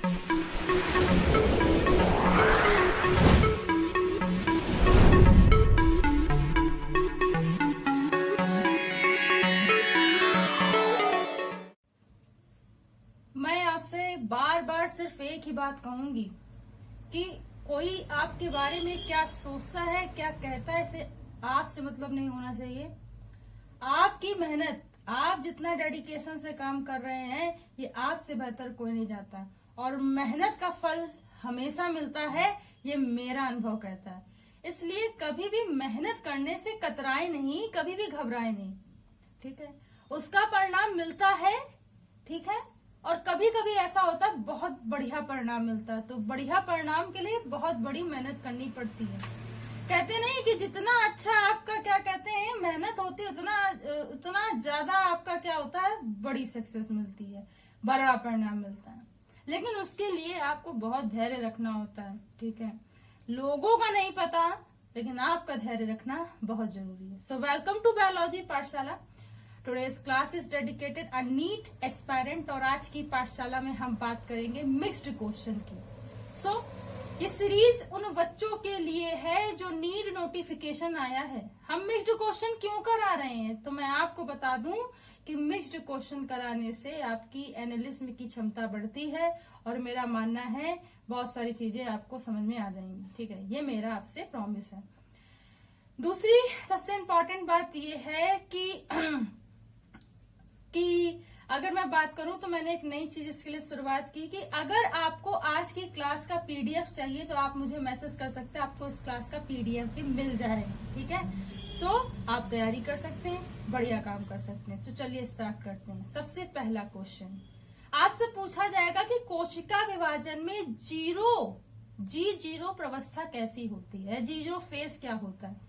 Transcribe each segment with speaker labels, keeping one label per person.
Speaker 1: मैं आपसे बार बार सिर्फ एक ही बात कहूंगी कि कोई आपके बारे में क्या सोचता है, क्या कहता है, इसे आपसे मतलब नहीं होना चाहिए। आपकी मेहनत, आप जितना डेडिकेशन से काम कर रहे हैं, ये आपसे बेहतर कोई नहीं जाता, और मेहनत का फल हमेशा मिलता है, ये मेरा अनुभव कहता है। इसलिए कभी भी मेहनत करने से कतराए नहीं, कभी भी घबराए नहीं, ठीक है। उसका परिणाम मिलता है, ठीक है। और कभी कभी ऐसा होता है बहुत बढ़िया परिणाम मिलता है, तो बढ़िया परिणाम के लिए बहुत बड़ी मेहनत करनी पड़ती है। कहते नहीं कि जितना अच्छा आपका क्या कहते हैं मेहनत होती है, उतना ज्यादा आपका क्या होता है, बड़ी सक्सेस मिलती है, बड़ा परिणाम मिलता है। लेकिन उसके लिए आपको बहुत धैर्य रखना होता है, ठीक है। लोगों का नहीं पता, लेकिन आपका धैर्य रखना बहुत जरूरी है। So welcome to biology Pathshala. Today's class is dedicated a NEET aspirant, और आज की पाठशाला में हम बात करेंगे मिक्स्ड क्वेश्चन की। सो ये सीरीज उन बच्चों के लिए है जो नीट नोटिफिकेशन आया है। हम मिक्स्ड क्वेश्चन क्यों करा रहे हैं, तो मैं आपको बता दूं कि मिक्स्ड क्वेश्चन कराने से आपकी एनालिज्म की क्षमता बढ़ती है, और मेरा मानना है बहुत सारी चीजें आपको समझ में आ जाएंगी, ठीक है। ये मेरा आपसे प्रॉमिस है। दूसरी सबसे इम्पोर्टेंट बात ये है कि अगर मैं बात करूं तो मैंने एक नई चीज इसके लिए शुरुआत की कि अगर आपको आज की क्लास का पीडीएफ चाहिए तो आप मुझे मैसेज कर सकते हैं, आपको इस क्लास का पीडीएफ भी मिल जाएगा, ठीक है। सो आप तैयारी कर सकते हैं, बढ़िया काम कर सकते हैं। तो चलिए स्टार्ट करते हैं। सबसे पहला क्वेश्चन आपसे पूछा जाएगा कि कोशिका विभाजन में जीरो प्रवस्था कैसी होती है, जीरो फेज क्या होता है।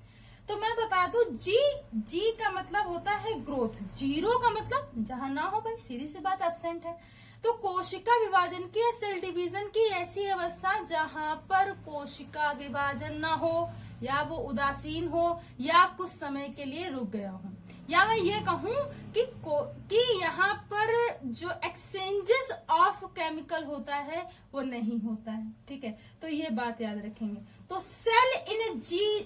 Speaker 1: तो मैं बता दूं, जी का मतलब होता है ग्रोथ, जीरो का मतलब जहां ना हो, भाई सीधी सी बात, एब्सेंट है। तो कोशिका विभाजन की या सेल डिवीजन की ऐसी अवस्था जहां पर कोशिका विभाजन ना हो, या वो उदासीन हो, या कुछ समय के लिए रुक गया हो, या मैं ये कहूं कि यहाँ पर जो एक्सचेंजेस ऑफ केमिकल होता है वो नहीं होता है, ठीक है। तो ये बात याद रखेंगे। तो सेल इन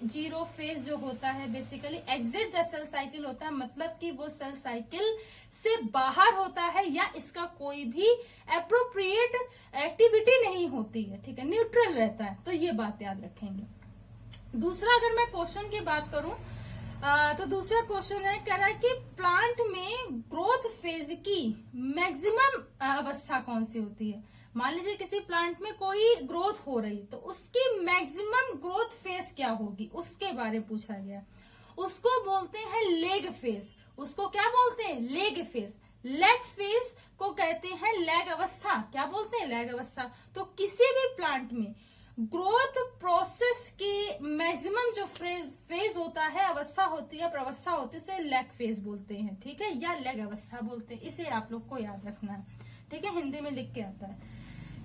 Speaker 1: जीरो फेज जो होता है basically exit the cell cycle होता है, मतलब कि वो सेल साइकिल से बाहर होता है, या इसका कोई भी एप्रोप्रिएट एक्टिविटी नहीं होती है, ठीक है, न्यूट्रल रहता है। तो ये बात याद रखेंगे। दूसरा, अगर मैं क्वेश्चन की बात करूं तो दूसरा क्वेश्चन है, कह रहा है कि प्लांट में ग्रोथ फेज की मैक्सिमम अवस्था कौन सी होती है। मान लीजिए किसी प्लांट में कोई ग्रोथ हो रही, तो उसकी मैक्सिमम ग्रोथ फेज क्या होगी, उसके बारे में पूछा गया। उसको बोलते हैं लेग फेज। उसको क्या बोलते हैं, लेग फेज। लेग फेज को कहते हैं लैग अवस्था। क्या बोलते हैं, लैग अवस्था। तो किसी भी प्लांट में ग्रोथ प्रोसेस के मैक्सिमम जो फेज होता है, अवस्था होती है, प्रवस्था होती है, उसे लैग फेज बोलते हैं, ठीक है, या लैग अवस्था बोलते हैं। इसे आप लोग को याद रखना है, ठीक है, हिंदी में लिख के आता है।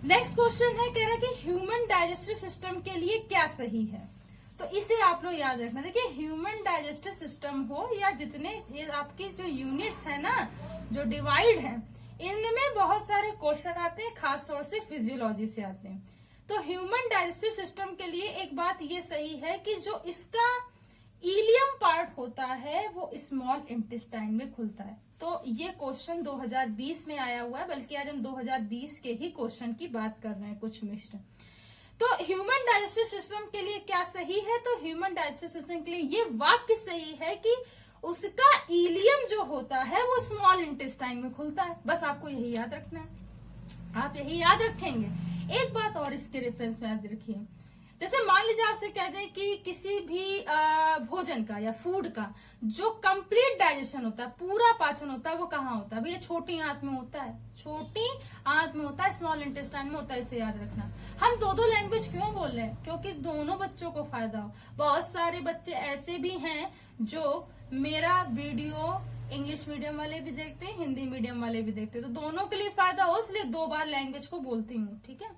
Speaker 1: नेक्स्ट क्वेश्चन है, कह रहा है कि ह्यूमन डाइजेस्टिव सिस्टम के लिए क्या सही है। तो इसे आप लोग याद रखना। देखिए, ह्यूमन डाइजेस्टिव सिस्टम हो या जितने ये आपकी जो यूनिट्स है ना, जो डिवाइड है, इनमें बहुत सारे क्वेश्चन आते हैं, खासतौर से फिजियोलॉजी से आते हैं। तो ह्यूमन डाइजेस्टिव सिस्टम के लिए एक बात ये सही है कि जो इसका इलियम पार्ट होता है वो स्मॉल इंटेस्टाइन में खुलता है। तो ये क्वेश्चन 2020 में आया हुआ है, बल्कि आज हम 2020 के ही क्वेश्चन की बात कर रहे हैं, कुछ मिक्स्ड। तो ह्यूमन डाइजेस्टिव सिस्टम के लिए क्या सही है, तो ह्यूमन डाइजेस्टिव सिस्टम के लिए ये वाक्य सही है कि उसका इलियम जो होता है वो स्मॉल इंटेस्टाइन में खुलता है। बस आपको यही याद रखना है, आप यही याद रखेंगे। एक बात और इसके रेफरेंस में याद रखिए, जैसे मान लीजिए आपसे कह दें कि किसी भी भोजन का या फूड का जो कंप्लीट डाइजेशन होता है, पूरा पाचन होता है, वो कहाँ होता है, भैया छोटी आंत में होता है, छोटी आंत में होता है, स्मॉल इंटेस्टाइन में होता है। इसे याद रखना। हम दो लैंग्वेज क्यों बोल रहे हैं, क्योंकि दोनों बच्चों को फायदा हो। बहुत सारे बच्चे ऐसे भी हैं जो मेरा वीडियो इंग्लिश मीडियम वाले भी देखते हैं, हिंदी मीडियम वाले भी देखते हैं, तो दोनों के लिए फायदा हो, इसलिए 2 बार लैंग्वेज को बोलती हूँ, ठीक है।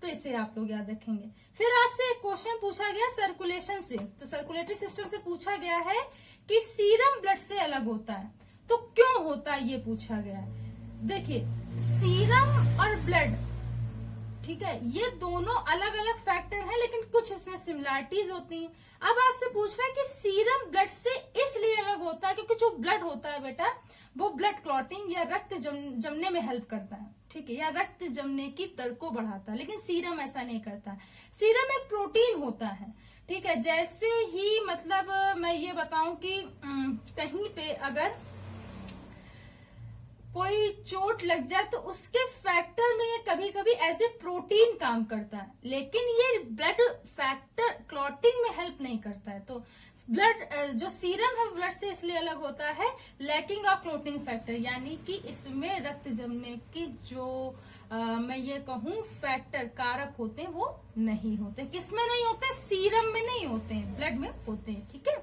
Speaker 1: तो इसे आप लोग याद रखेंगे। फिर आपसे एक क्वेश्चन पूछा गया सर्कुलेशन से, तो सर्कुलेटरी सिस्टम से पूछा गया है कि सीरम ब्लड से अलग होता है, तो क्यों होता है ये पूछा गया है। देखिए, सीरम और ब्लड ठीक है, ये दोनों अलग अलग फैक्टर हैं, लेकिन कुछ इसमें सिमिलरिटीज होती हैं। अब आपसे पूछ रहा है कि सीरम ब्लड से इसलिए अलग होता है क्योंकि जो ब्लड होता है बेटा, वो ब्लड क्लॉटिंग या रक्त जमने में हेल्प करता है, ठीक है, या रक्त जमने की दर को बढ़ाता है, लेकिन सीरम ऐसा नहीं करता है। सीरम एक प्रोटीन होता है, ठीक है। जैसे ही मतलब मैं ये बताऊं कि कहीं पे अगर कोई चोट लग जाए तो उसके फैक्टर में ये कभी कभी एज ए प्रोटीन काम करता है, लेकिन ये ब्लड फैक्टर क्लॉटिंग में हेल्प नहीं करता है। तो ब्लड जो सीरम है ब्लड से इसलिए अलग होता है, लैकिंग ऑफ क्लॉटिंग फैक्टर, यानी कि इसमें रक्त जमने की जो मैं ये कहूँ फैक्टर कारक होते हैं वो नहीं होते। किसमें नहीं होते? सीरम में नहीं होते हैं, ब्लड में होते हैं, ठीक है,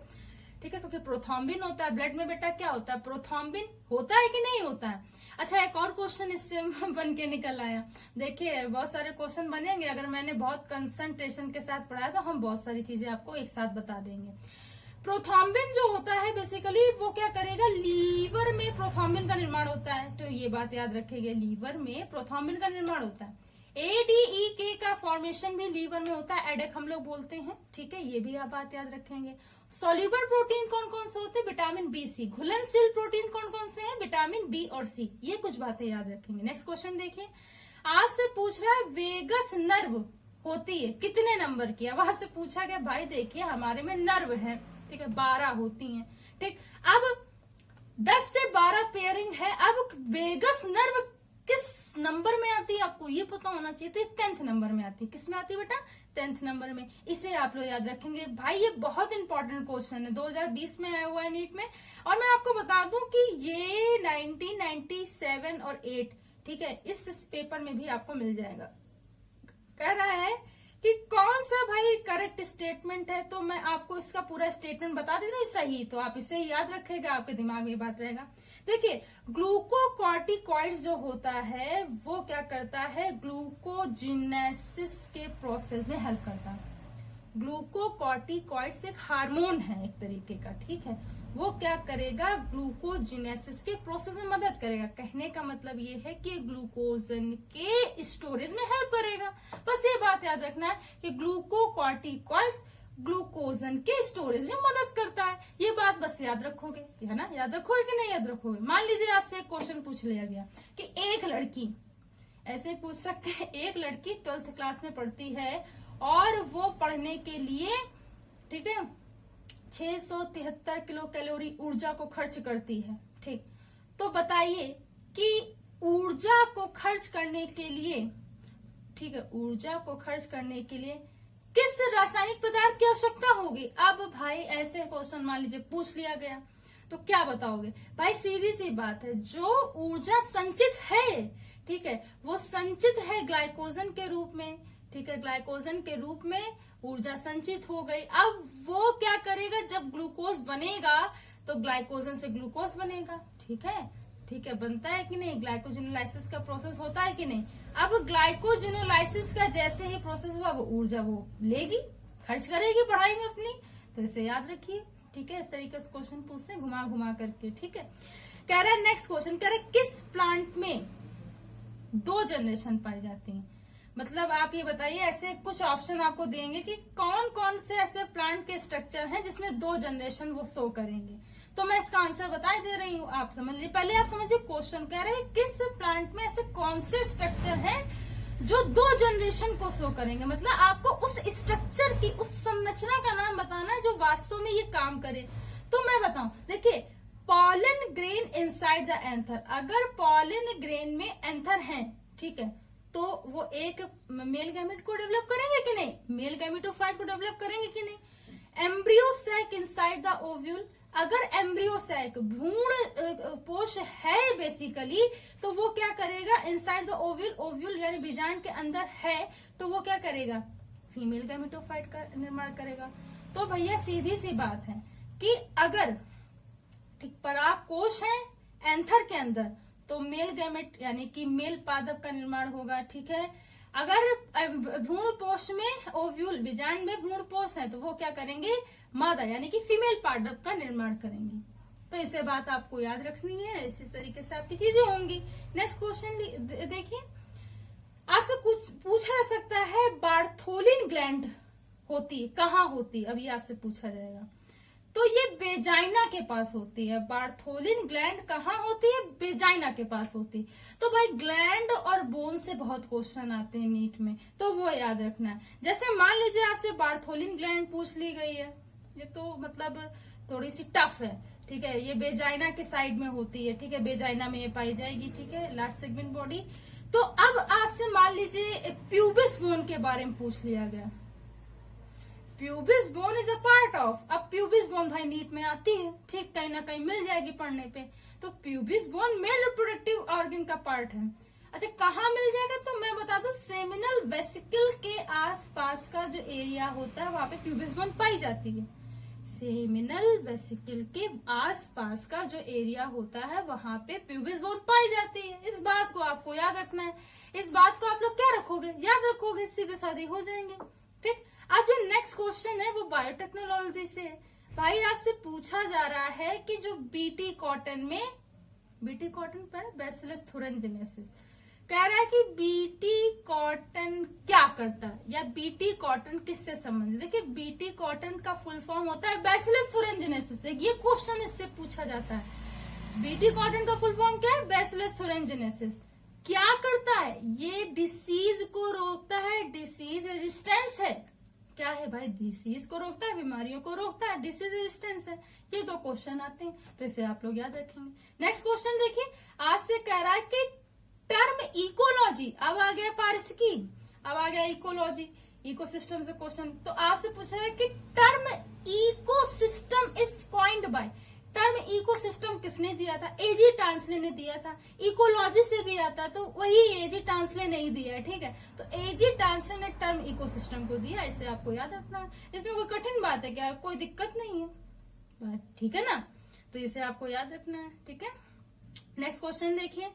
Speaker 1: ठीक है। क्योंकि प्रोथ्रोम्बिन होता है ब्लड में बेटा, क्या होता है? प्रोथ्रोम्बिन होता है कि नहीं होता है? अच्छा, एक और क्वेश्चन इससे बन के निकल आया। देखिए बहुत सारे क्वेश्चन बनेंगे, अगर मैंने बहुत कंसंट्रेशन के साथ पढ़ाया तो हम बहुत सारी चीजें आपको एक साथ बता देंगे। प्रोथ्रोम्बिन जो होता है बेसिकली वो क्या करेगा, लीवर में प्रोथ्रोम्बिन का निर्माण होता है, तो ये बात याद रखेंगे, लीवर में प्रोथ्रोम्बिन का निर्माण होता है। ADEK का फॉर्मेशन भी लीवर में होता है, एडेक हम लोग बोलते हैं, ठीक है, ये भी आप बात याद रखेंगे। सॉल्युबल प्रोटीन कौन कौन से होते हैं? Vitamin B C. घुलनशील प्रोटीन कौन कौन से हैं? विटामिन बी और सी। ये कुछ बातें याद रखेंगे। नेक्स्ट क्वेश्चन देखिए, आपसे पूछ रहा है वेगस नर्व होती है कितने नंबर की? अब आपसे पूछा गया भाई देखिए हमारे में नर्व है, ठीक है, 12 होती हैं, ठीक। अब 10 से 12 पेयरिंग है, अब वेगस नर्व किस नंबर में आती है आपको ये पता होना चाहिए। तो ये 10th नंबर में आती है। किस में आती है बेटा? 10th नंबर में। इसे आप लोग याद रखेंगे भाई, ये बहुत इंपॉर्टेंट क्वेश्चन है, 2020 में आया हुआ है नीट में। और मैं आपको बता दूं कि ये 1997 और 8, ठीक है, इस पेपर में भी आपको मिल जाएगा। कह रहा है कि कौन सा भाई करेक्ट स्टेटमेंट है, तो मैं आपको इसका पूरा स्टेटमेंट बता देती हूँ सही, तो आप इसे याद रखेगा, आपके दिमाग में ये बात रहेगा। देखिए ग्लूकोकॉर्टिकॉइड्स जो होता है वो क्या करता है, ग्लूकोजिनेसिस के प्रोसेस में हेल्प करता है। ग्लूकोकॉर्टिकॉइड्स एक हार्मोन है एक तरीके का, ठीक है, वो क्या करेगा, ग्लूकोजिनेसिस के प्रोसेस में मदद करेगा। कहने का मतलब ये है कि ग्लूकोजन के स्टोरेज में हेल्प करेगा। बस ये बात याद रखना है कि ग्लूकोकॉर्टिकॉइड्स ग्लूकोजन के स्टोरेज में मदद करता है। ये बात बस याद रखोगे, है ना? याद रखोगे कि नहीं याद रखोगे? मान लीजिए आपसे एक क्वेश्चन पूछ लिया गया कि एक लड़की, ऐसे पूछ सकते हैं, एक लड़की 12th क्लास में पढ़ती है और वो पढ़ने के लिए, ठीक है, 673 किलो कैलोरी ऊर्जा को खर्च करती है, ठीक। तो बताइए कि ऊर्जा को खर्च करने के लिए, ठीक है, ऊर्जा को खर्च करने के लिए किस रासायनिक पदार्थ की आवश्यकता होगी? अब भाई ऐसे क्वेश्चन मान लीजिए पूछ लिया गया तो क्या बताओगे भाई? सीधी सी बात है, जो ऊर्जा संचित है, ठीक है, वो संचित है ग्लाइकोजन के रूप में, ठीक है, ग्लाइकोजन के रूप में ऊर्जा संचित हो गई। अब वो क्या करेगा, जब ग्लूकोज बनेगा तो ग्लाइकोजन से ग्लूकोज बनेगा, ठीक है, ठीक है, बनता है कि नहीं? ग्लाइकोजिनोलाइसिस का प्रोसेस होता है कि नहीं? अब ग्लाइकोजिनोलाइसिस का जैसे ही प्रोसेस हुआ वो ऊर्जा वो लेगी, खर्च करेगी पढ़ाई में अपनी, तो इसे याद रखिए, ठीक है। इस तरीके से क्वेश्चन पूछते हैं घुमा घुमा करके, ठीक है। कह रहा है नेक्स्ट क्वेश्चन, कह रहा है किस प्लांट में 2 जनरेशन पाई जाती है? मतलब आप ये बताइए, ऐसे कुछ ऑप्शन आपको देंगे कि कौन कौन से ऐसे प्लांट के स्ट्रक्चर हैं जिसमें 2 जनरेशन वो शो करेंगे। तो मैं इसका आंसर बता दे रही हूँ, आप समझ लीजिए। पहले आप समझिए क्वेश्चन कह रहे हैं किस प्लांट में ऐसे कौन से स्ट्रक्चर हैं जो 2 जनरेशन को शो करेंगे। मतलब आपको उस स्ट्रक्चर की, उस संरचना का नाम बताना है जो वास्तव में ये काम करे। तो मैं बताऊं, देखिए, pollen grain inside the anther, अगर पॉलन ग्रेन में एंथर है, ठीक है, तो वो एक मेल गैमेट को डेवलप करेंगे कि नहीं? मेल गैमेटोफाइट को डेवलप करेंगे कि नहीं? Embryo sac inside the ovule, अगर एम्ब्रियो सैक भ्रूण पोष है बेसिकली, तो वो क्या करेगा, इनसाइड द ओव्यूल, ओव्यूल यानी बीजांड के अंदर है, तो वो क्या करेगा, फीमेल गैमेटोफाइट का निर्माण करेगा। तो भैया सीधी सी बात है कि अगर, ठीक, परागकोश है एंथर के अंदर, तो मेल गैमेट यानी कि मेल पादप का निर्माण होगा, ठीक है। अगर भ्रूणपोष में ओव्यूल, बीजांड में भ्रूणपोष है, तो वो क्या करेंगे, मादा यानी कि फीमेल पादप का निर्माण करेंगे। तो इसे बात आपको याद रखनी है, इसी तरीके से आपकी चीजें होंगी। नेक्स्ट क्वेश्चन देखिए, आपसे कुछ पूछा जा सकता है बार्थोलिन ग्लैंड होती कहाँ होती, अभी आपसे पूछा जाएगा। तो ये वेजाइना के पास होती है। बार्थोलिन ग्लैंड कहाँ होती है? वेजाइना के पास होती। तो भाई ग्लैंड और बोन से बहुत क्वेश्चन आते हैं नीट में, तो वो याद रखना है। जैसे मान लीजिए आपसे बार्थोलिन ग्लैंड पूछ ली गई है, ये तो मतलब थोड़ी सी टफ है, ठीक है। ये वेजाइना के साइड में होती है, ठीक है, वेजाइना में ये पाई जाएगी, ठीक है, लार्ज सेगमेंट बॉडी। तो अब आपसे मान लीजिए प्यूबिस बोन के बारे में पूछ लिया गया। Pubis bone is a part of, अब प्यूबिस बोन भाई नीट में आती है, ठीक, कहीं ना कहीं मिल जाएगी पढ़ने पे। तो pubis bone male reproductive organ का पार्ट है। अच्छा, कहाँ मिल जाएगा? तो मैं बता दूं, सेमिनल वेसिकल के आसपास का जो एरिया होता है वहां पे प्यूबिस बोन पाई जाती है। सेमिनल वेसिकल के आसपास का जो एरिया होता है वहां पे प्यूबिस बोन पाई जाती है। इस बात को आपको याद रखना है। इस बात को आप लोग क्या रखोगे? याद रखोगे, सीधे साधे हो जाएंगे, ठीक। अब जो नेक्स्ट क्वेश्चन है वो बायोटेक्नोलॉजी से है। भाई आपसे पूछा जा रहा है कि जो बीटी कॉटन में, बीटी कॉटन पर बैसिलस थुरिनजेनेसिस, कह रहा है कि बीटी कॉटन क्या करता है या बीटी कॉटन किससे संबंधित। देखिए, बीटी कॉटन का फुल फॉर्म होता है बैसिलस थुरिनजेनेसिस। ये क्वेश्चन इससे पूछा जाता है। बीटी कॉटन का फुल फॉर्म क्या है? Bacillus thuringiensis. क्या करता है? ये डिसीज को रोकता है, डिसीज रेजिस्टेंस है। क्या है भाई? डिसीज को रोकता है, बीमारियों को रोकता है, डिसीज रेजिस्टेंस है। ये दो क्वेश्चन आते हैं, तो इसे आप लोग याद रखेंगे। नेक्स्ट क्वेश्चन देखिए, आपसे कह रहा है कि टर्म इकोलॉजी, अब आ गया पारिस्थितिकी, अब आ गया इकोलॉजी, इकोसिस्टम से क्वेश्चन। तो आपसे पूछ रहा है कि term ecosystem is coined by, term ecosystem किसने दिया था? एजी टांसले ने दिया था। इकोलॉजी से भी आता तो वही एजी टांसले नहीं दिया है, ठीक है। तो एजी टांसले ने टर्म इकोसिस्टम को दिया, इसे आपको याद रखना है। इसमें कोई कठिन बात है क्या? कोई दिक्कत नहीं है, ठीक है ना। तो इसे आपको याद रखना है, ठीक है। नेक्स्ट क्वेश्चन देखिए,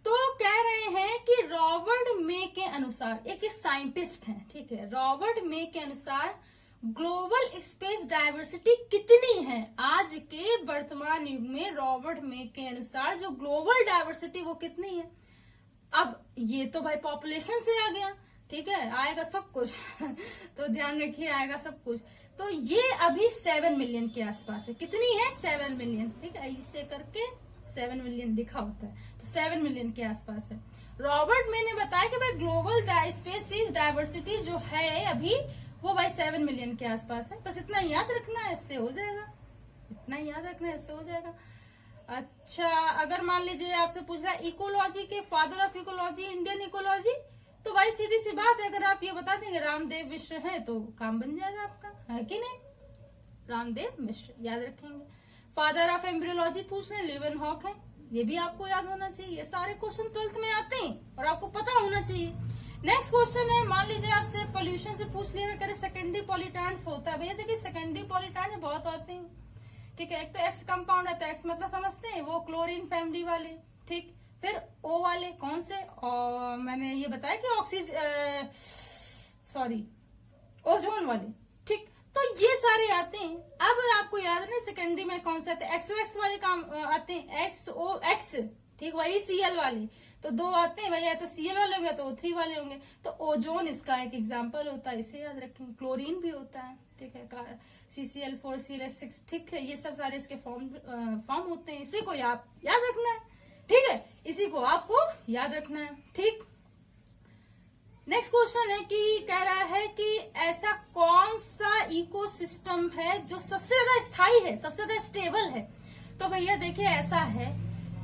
Speaker 1: तो कह रहे हैं कि रॉबर्ट मे के अनुसार, एक साइंटिस्ट हैं, ठीक है, रॉबर्ट मे के अनुसार ग्लोबल स्पेस डायवर्सिटी कितनी है? आज के वर्तमान युग में रॉबर्ट मे के अनुसार जो ग्लोबल डायवर्सिटी वो कितनी है? अब ये तो भाई पॉपुलेशन से आ गया, ठीक है, आएगा सब कुछ तो ध्यान रखिए, आएगा सब कुछ। तो ये अभी 7 मिलियन के आसपास है। कितनी है? 7 मिलियन, ठीक है, इससे करके 7 मिलियन लिखा होता है, तो 7 मिलियन के आसपास है। रॉबर्ट मे ने बताया कि भाई ग्लोबल स्पेसीज डायवर्सिटी जो है अभी वो भाई 7 मिलियन के आसपास है। बस इतना याद रखना है, इससे हो जाएगा, इतना याद रखना है, इससे हो जाएगा। अच्छा, अगर मान लीजिए आपसे पूछ रहा है इकोलॉजी के father of ecology, Indian ecology, तो भाई सीधी सी बात है, अगर आप ये बता देंगे रामदेव मिश्र है तो काम बन जाएगा आपका, है कि नहीं? रामदेव मिश्र याद रखेंगे। फादर ऑफ एम्ब्रियोलॉजी पूछ रहे हैं, लीवेनहॉक है, ये भी आपको याद होना चाहिए। ये सारे क्वेश्चन 12th में आते हैं और आपको पता होना चाहिए। नेक्स्ट क्वेश्चन है, मान लीजिए आपसे पोल्यूशन से पूछ लिया करे सेकेंडरी पॉल्यूटेंट्स होता है। भैया देखिए, सेकेंडरी पॉल्यूटेंट्स बहुत आते हैं, ठीक है। एक तो एक्स कंपाउंड आता है, एक्स मतलब समझते हैं, वो क्लोरीन फैमिली वाले, ठीक। फिर ओ वाले कौन से? और मैंने ये बताया कि ओजोन वाले, ठीक। तो ये सारे आते हैं। अब आपको याद रखना सेकेंडरी में कौन से आते हैं? एक्सओ वाले काम आते हैं, एक्स, ठीक, वही सीएल वाले तो 2 आते हैं भैया, तो सीएल वाले होंगे तो O3 वाले होंगे। तो ओजोन इसका एक एग्जांपल होता है, इसे याद रखें। क्लोरीन भी होता है, ठीक है, CCl4 CL6, ठीक है, ये सब सारे इसके फॉर्म होते हैं। इसी को याद रखना है, ठीक है, इसी को आपको याद रखना है, ठीक। नेक्स्ट क्वेश्चन है कि कह रहा है कि ऐसा कौन सा इकोसिस्टम है जो सबसे ज्यादा स्थायी है, सबसे ज्यादा स्टेबल है? तो भैया देखिए, ऐसा है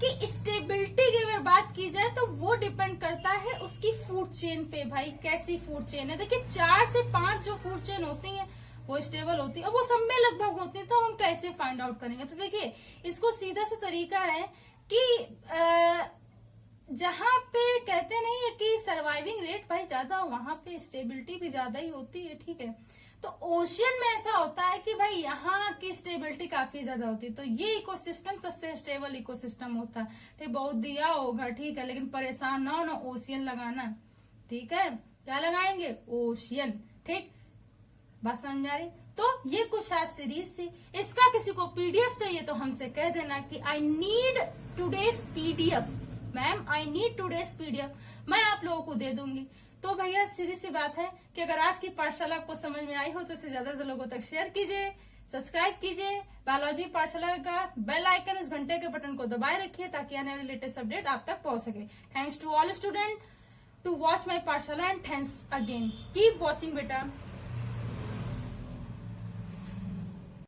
Speaker 1: कि स्टेबिलिटी की अगर बात की जाए तो वो डिपेंड करता है उसकी फूड चेन पे। भाई कैसी फूड चेन है? देखिए 4 से 5 जो फूड चेन होती हैं वो स्टेबल होती है, और वो सब में लगभग होती है। तो हम कैसे फाइंड आउट करेंगे? तो देखिए, इसको सीधा सा तरीका है कि जहां पे कहते नहीं है कि सर्वाइविंग रेट भाई ज्यादा हो, वहां पे स्टेबिलिटी भी ज्यादा ही होती है, ठीक है। तो ओशियन में ऐसा होता है कि भाई यहाँ की स्टेबिलिटी काफी ज्यादा होती है, तो ये इकोसिस्टम सबसे स्टेबल इकोसिस्टम होता है, ठीक। बहुत दिया होगा, ठीक है, लेकिन परेशान ना हो ना, ओशियन लगाना, ठीक है। क्या लगाएंगे? ओशियन, ठीक, बात समझ में आ रही? तो ये कुछ आज सीरीज थी। इसका किसी को PDF चाहिए तो हमसे कह देना कि I need today's PDF, ma'am I need today's PDF, मैं आप लोगों को दे दूंगी। तो भैया सीधी सी बात है कि अगर आज की पाठशाला आपको समझ में आई हो तो इसे ज्यादा लोगों तक शेयर कीजिए, सब्सक्राइब कीजिए, बायोलॉजी पाठशाला का बेल आइकन उस घंटे के बटन को दबाए रखिए ताकि आने वाले लेटेस्ट अपडेट आप तक पहुंच सके। Thanks to all student to watch my Pathshala and thanks again, keep watching बेटा।